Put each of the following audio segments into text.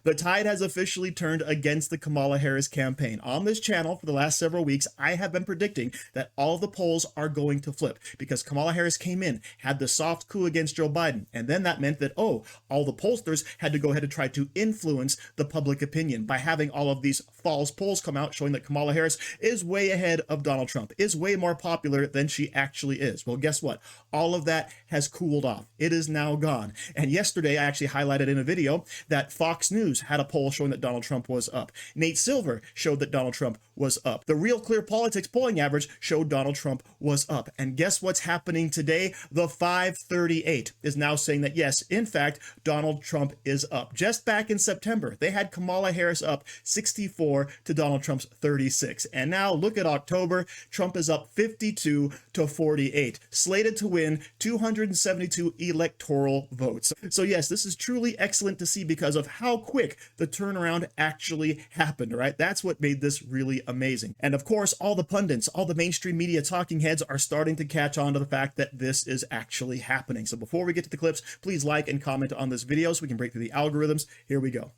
The tide has officially turned against the Kamala Harris campaign. On this channel for the last several weeks, I have been predicting that all of the polls are going to flip because Kamala Harris came in, had the soft coup against Joe Biden, and then that meant that, oh, all the pollsters had to go ahead and try to influence the public opinion by having all of these false polls come out showing that Kamala Harris is way ahead of Donald Trump, is way more popular than she actually is. Well, guess what? All of that has cooled off. It is now gone. And yesterday, I actually highlighted in a video that Fox News had a poll showing that Donald Trump was up. Nate Silver showed that Donald Trump was up. The Real Clear Politics polling average showed Donald Trump was up. And guess what's happening today? The 538 is now saying that, yes, in fact, Donald Trump is up. Just back in September, they had Kamala Harris up 64 to Donald Trump's 36. And now look at October, Trump is up 52 to 48, slated to win 272 electoral votes. So yes, this is truly excellent to see because of how quick the turnaround actually happened, right? That's what made this really amazing. And of course, all the pundits, all the mainstream media talking heads are starting to catch on to the fact that this is actually happening. So before we get to the clips, please like and comment on this video so we can break through the algorithms. Here we go.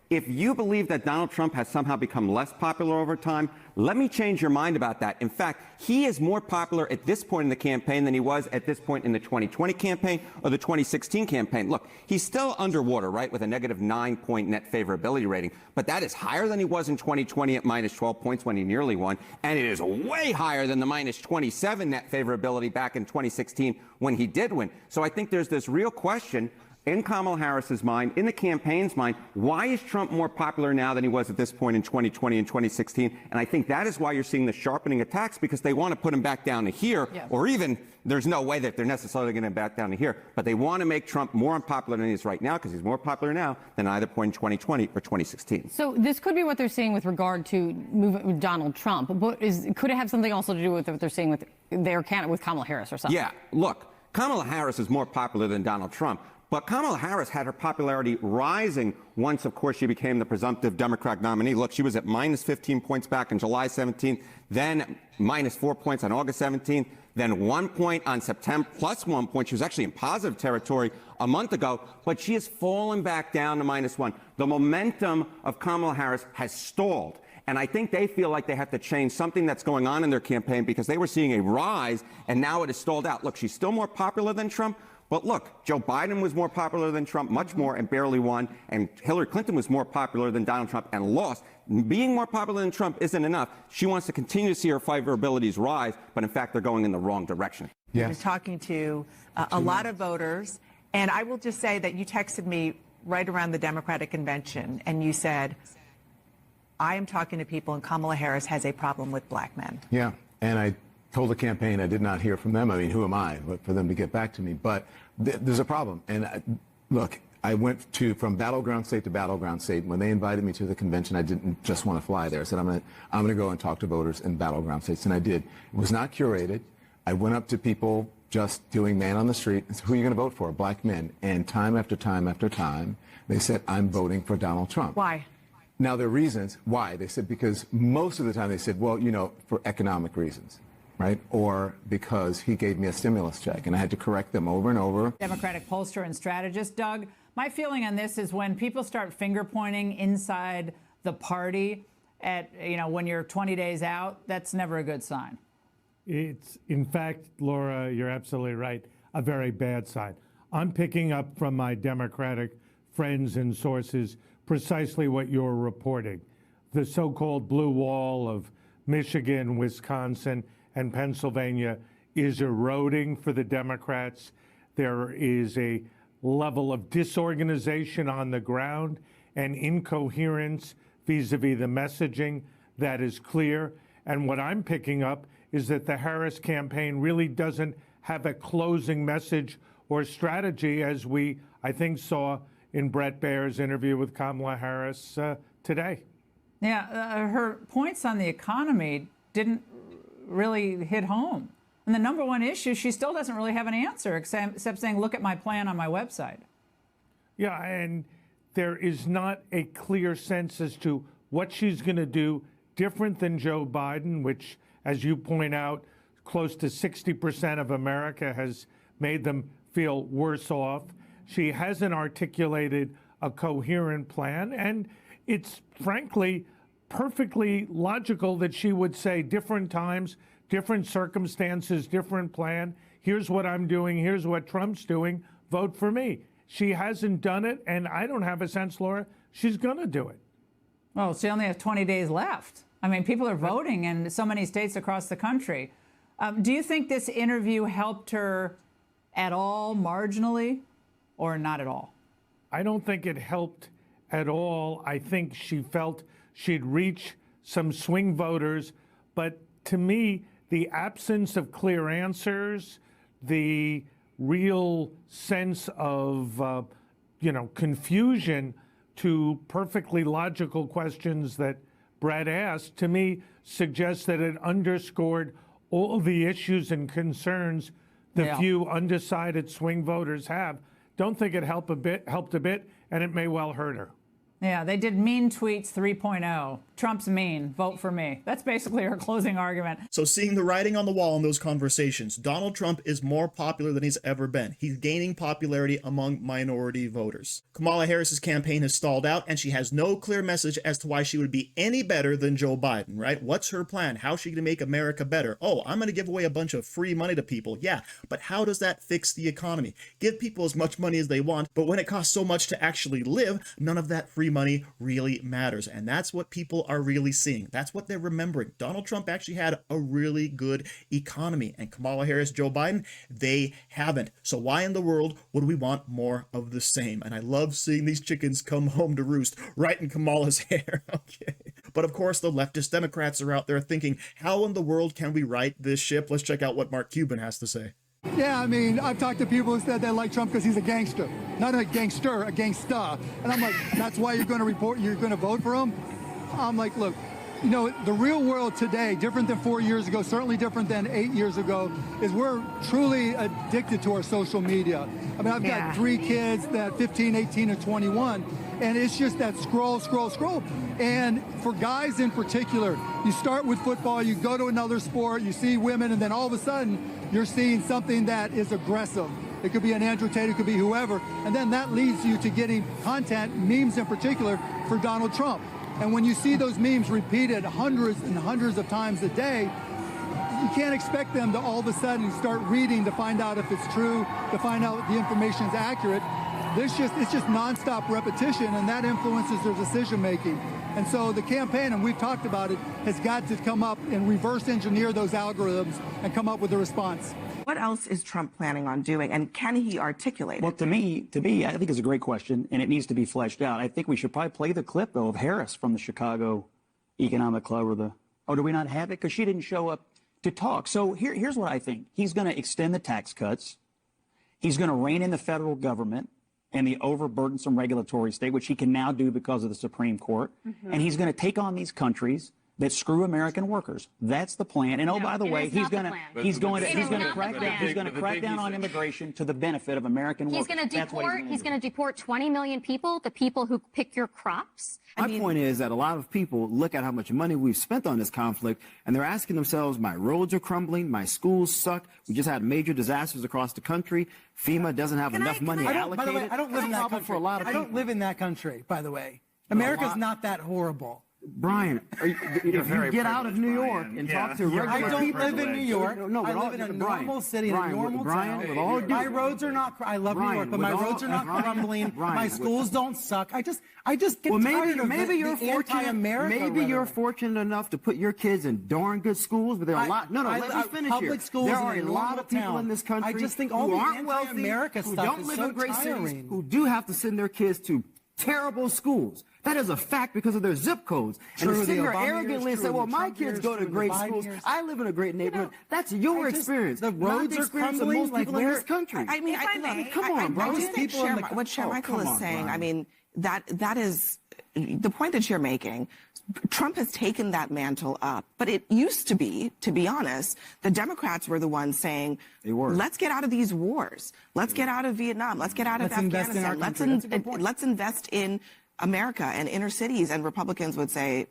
If you believe that Donald Trump has somehow become less popular over time, let me change your mind about that. In fact, he is more popular at this point in the campaign than he was at this point in the 2020 campaign or the 2016 campaign. Look, he's still underwater, right, with a negative 9-point net favorability rating, but that is higher than he was in 2020 at minus 12 points when he nearly won, and it is way higher than the minus 27 net favorability back in 2016 when he did win. So I think there's this real question in Kamala Harris's mind, in the campaign's mind, why is Trump more popular now than he was at this point in 2020 and 2016? And I think that is why you're seeing the sharpening attacks, because they want to put him back down to here, or even there's no way that they're necessarily going to back down to here, but they want to make Trump more unpopular than he is right now, because he's more popular now than either point in 2020 or 2016. So this could be what they're saying with regard to Donald Trump, but could it have something also to do with what they're saying with their candidate, with Kamala Harris or something? Yeah, look, Kamala Harris is more popular than Donald Trump. But Kamala Harris had her popularity rising once, of course, she became the presumptive Democratic nominee. Look, she was at minus 15 points back on July 17th, then minus 4 points on August 17th, then 1 point on September, plus 1 point. She was actually in positive territory a month ago, but she has fallen back down to minus 1. The momentum of Kamala Harris has stalled. And I think they feel like they have to change something that's going on in their campaign because they were seeing a rise, and now it has stalled out. Look, she's still more popular than Trump. But look, Joe Biden was more popular than Trump, much more, and barely won. And Hillary Clinton was more popular than Donald Trump and lost. Being more popular than Trump isn't enough. She wants to continue to see her favorabilities rise, but in fact, they're going in the wrong direction. Yes. I was talking to a lot of voters, and I will just say that you texted me right around the Democratic convention, and you said, I am talking to people, and Kamala Harris has a problem with black men. Yeah, and I told the campaign I did not hear from them. I mean, who am I for them to get back to me? But there's a problem. And look, I went from battleground state to battleground state. When they invited me to the convention, I didn't just want to fly there. I said, I'm going to go and talk to voters in battleground states. And I did. It was not curated. I went up to people just doing man on the street. And said, who are you going to vote for? Black men. And time after time after time, they said, I'm voting for Donald Trump. Why? Now, their reasons, why? They said, because most of the time they said, well, you know, for economic reasons. Right? Or because he gave me a stimulus check, and I had to correct them over and over. Democratic pollster and strategist, Doug, my feeling on this is when people start finger pointing inside the party at, you know, when you're 20 days out, that's never a good sign. It's, in fact, Laura, you're absolutely right, a very bad sign. I'm picking up from my Democratic friends and sources precisely what you're reporting. The so-called blue wall of Michigan, Wisconsin, and Pennsylvania is eroding for the Democrats. There is a level of disorganization on the ground and incoherence vis-a-vis the messaging that is clear. And what I'm picking up is that the Harris campaign really doesn't have a closing message or strategy, as we, I think, saw in Bret Baier's interview with Kamala Harris today. Yeah, her points on the economy didn't really hit home. And the number one issue, she still doesn't really have an answer, except saying, look at my plan on my website. Yeah, and there is not a clear sense as to what she's going to do different than Joe Biden, which, as you point out, close to 60% of America has made them feel worse off. She hasn't articulated a coherent plan. And it's frankly perfectly logical that she would say different times, different circumstances, different plan. Here's what I'm doing. Here's what Trump's doing. Vote for me. She hasn't done it, and I don't have a sense, Laura, she's going to do it. Well, she only has 20 days left. I mean, people are voting in so many states across the country. Do you think this interview helped her at all, marginally, or not at all? I don't think it helped at all. I think she felt she'd reach some swing voters. But to me, the absence of clear answers, the real sense of, confusion to perfectly logical questions that Brett asked, to me, suggests that it underscored all the issues and concerns the few undecided swing voters have. Don't think it helped a bit, and it may well hurt her. Yeah, they did mean tweets 3.0. Trump's mean. Vote for me. That's basically her closing argument. So seeing the writing on the wall in those conversations, Donald Trump is more popular than he's ever been. He's gaining popularity among minority voters. Kamala Harris's campaign has stalled out, and she has no clear message as to why she would be any better than Joe Biden, right? What's her plan? How's she going to make America better? Oh, I'm going to give away a bunch of free money to people. Yeah, but how does that fix the economy? Give people as much money as they want, but when it costs so much to actually live, none of that free money really matters. And that's what people are really seeing. That's what they're remembering. Donald Trump actually had a really good economy, and Kamala Harris, Joe Biden, they haven't. So why in the world would we want more of the same? And I love seeing these chickens come home to roost right in Kamala's hair. Okay. But of course, the leftist Democrats are out there thinking, how in the world can we right this ship? Let's check out what Mark Cuban has to say. Yeah, I mean, I've talked to people who said they like Trump because he's a gangster. Not a gangster, a gangsta. And I'm like, that's why you're going to vote for him? I'm like, look, the real world today, different than 4 years ago, certainly different than 8 years ago, is we're truly addicted to our social media. I mean, I've got 3 kids that 15, 18, and 21, and it's just that scroll, scroll, scroll. And for guys in particular, you start with football, you go to another sport, you see women, and then all of a sudden, you're seeing something that is aggressive. It could be an Andrew Tate, it could be whoever, and then that leads you to getting content, memes in particular, for Donald Trump. And when you see those memes repeated hundreds and hundreds of times a day, you can't expect them to all of a sudden start reading to find out if it's true, to find out the information is accurate. It's just nonstop repetition, and that influences their decision making. And so the campaign, and we've talked about it, has got to come up and reverse engineer those algorithms and come up with a response. What else is Trump planning on doing, and can he articulate it? Well, to me, I think it's a great question, and it needs to be fleshed out. I think we should probably play the clip, though, of Harris from the Chicago Economic Club, do we not have it? Because she didn't show up to talk. So here's what I think. He's going to extend the tax cuts. He's going to rein in the federal government and the overburdensome regulatory state, which he can now do because of the Supreme Court. Mm-hmm. And he's going to take on these countries that screw American workers. That's the plan. And by the way, he's going to crack down on immigration to the benefit of American workers. He's going to deport 20 million people, the people who pick your crops. My point is that a lot of people look at how much money we've spent on this conflict, and they're asking themselves, my roads are crumbling, my schools suck, we just had major disasters across the country, FEMA doesn't have enough money allocated. By the way, I don't live in that country. I don't live in that country, by the way. America's not that horrible. Brian, if you get out of New York and talk to regular people. I don't live in New York. No, I live in a normal city, in a normal town. My roads are not, I love New York, but my roads are not crumbling. My schools don't suck. I just get tired of anti-America. Maybe you're fortunate enough to put your kids in darn good schools, but there are a lot. No, let me finish here. There are a lot of people in this country who aren't wealthy, who don't live in great cities, who do have to send their kids to terrible schools. That is a fact because of their zip codes. And to sit here arrogantly and say, well, my kids go to great schools. I live in a great neighborhood. That's your experience. The roads are crumbling. Most people in this country. I mean, come on, bro. What Chair Michael is saying, I mean, that is the point that you're making. Trump has taken that mantle up, but it used to be honest, the Democrats were the ones saying, let's get out of these wars. Let's get out of Vietnam. Let's get out of Afghanistan. Let's invest in America and inner cities. And Republicans would say,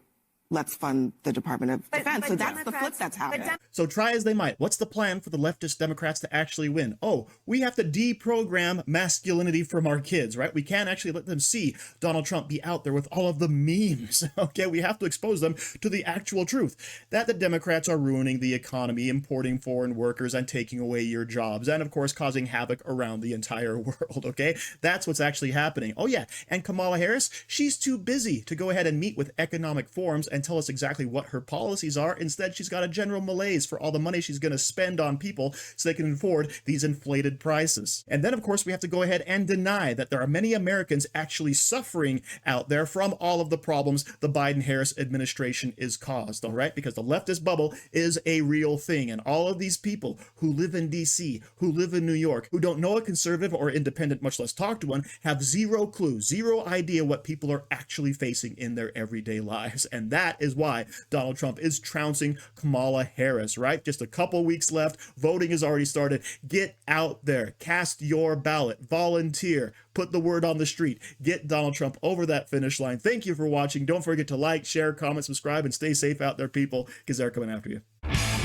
let's fund the Department of Defense. So that's the flip that's happening. So try as they might, what's the plan for the leftist Democrats to actually win? Oh, we have to deprogram masculinity from our kids, right? We can't actually let them see Donald Trump be out there with all of the memes, okay? We have to expose them to the actual truth, that the Democrats are ruining the economy, importing foreign workers, and taking away your jobs, and of course causing havoc around the entire world, okay? That's what's actually happening. Oh yeah, and Kamala Harris, she's too busy to go ahead and meet with economic forums and tell us exactly what her policies are. Instead, she's got a general malaise for all the money she's going to spend on people so they can afford these inflated prices. And then, of course, we have to go ahead and deny that there are many Americans actually suffering out there from all of the problems the Biden-Harris administration is caused, all right? Because the leftist bubble is a real thing. And all of these people who live in D.C., who live in New York, who don't know a conservative or independent, much less talk to one, have zero clue, zero idea what people are actually facing in their everyday lives. And that is why Donald Trump is trouncing Kamala Harris, right? Just a couple weeks left. Voting has already started. Get out there. Cast your ballot. Volunteer. Put the word on the street. Get Donald Trump over that finish line. Thank you for watching. Don't forget to like, share, comment, subscribe, and stay safe out there, people, because they're coming after you.